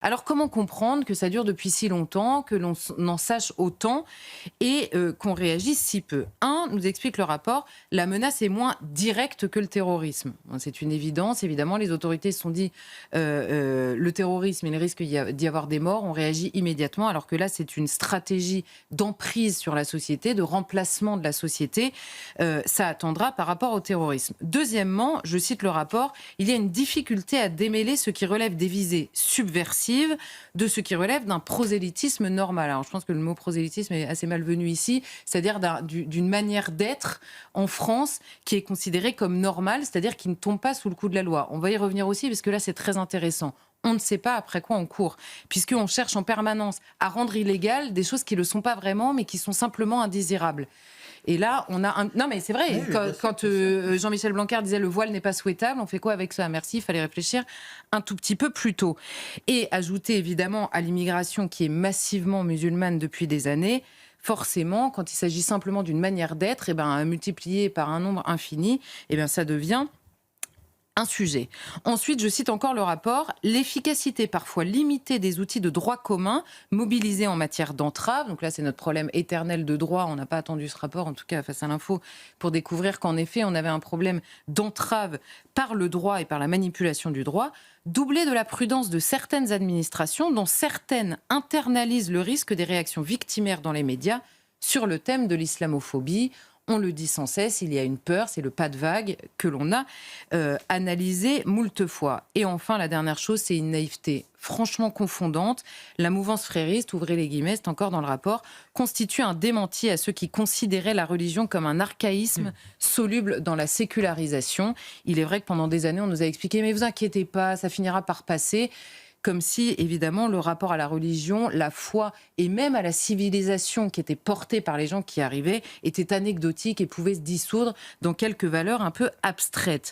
Alors comment comprendre que ça dure depuis si longtemps, que l'on en sache autant et qu'on réagisse si peu? Nous explique le rapport, la menace est moins directe que le terrorisme. Bon, c'est une évidence, évidemment. Les autorités se sont dit, le terrorisme, il risque d'y avoir des morts, on réagit immédiatement, alors que là, c'est une stratégie d'emprise sur la société, de remplacement de la société. Ça attendra par rapport au terrorisme. Deuxièmement, je cite le rapport, il y a une difficulté à démêler ce qui relève des visées subversives de ce qui relève d'un prosélytisme normal. Alors, je pense que le mot prosélytisme est assez malvenu ici, c'est-à-dire d'une manière d'être en France qui est considérée comme normale, c'est-à-dire qui ne tombe pas sous le coup de la loi. On va y revenir aussi, parce que là, c'est très intéressant. On ne sait pas après quoi on court, puisqu'on cherche en permanence à rendre illégales des choses qui ne le sont pas vraiment, mais qui sont simplement indésirables. Et là, on a un... Non, mais c'est vrai, Oui, oui, bien sûr, quand bien sûr. Jean-Michel Blanquer disait le voile n'est pas souhaitable, on fait quoi avec ça? Merci, il fallait réfléchir un tout petit peu plus tôt. Et ajouter évidemment à l'immigration qui est massivement musulmane depuis des années, forcément, quand il s'agit simplement d'une manière d'être, multiplié par un nombre infini, ça devient un sujet. Ensuite, je cite encore le rapport, l'efficacité parfois limitée des outils de droit commun mobilisés en matière d'entrave. Donc là, c'est notre problème éternel de droit. On n'a pas attendu ce rapport, en tout cas face à l'info, pour découvrir qu'en effet, on avait un problème d'entrave par le droit et par la manipulation du droit, doublé de la prudence de certaines administrations, dont certaines internalisent le risque des réactions victimaires dans les médias sur le thème de l'islamophobie. On le dit sans cesse, il y a une peur, c'est le pas de vague que l'on a analysé moult fois. Et enfin, la dernière chose, c'est une naïveté franchement confondante. La mouvance frériste, ouvrez les guillemets, c'est encore dans le rapport, constitue un démenti à ceux qui considéraient la religion comme un archaïsme soluble dans la sécularisation. Il est vrai que pendant des années, on nous a expliqué, mais vous inquiétez pas, ça finira par passer. Comme si, évidemment, le rapport à la religion, la foi et même à la civilisation qui était portée par les gens qui arrivaient était anecdotique et pouvait se dissoudre dans quelques valeurs un peu abstraites.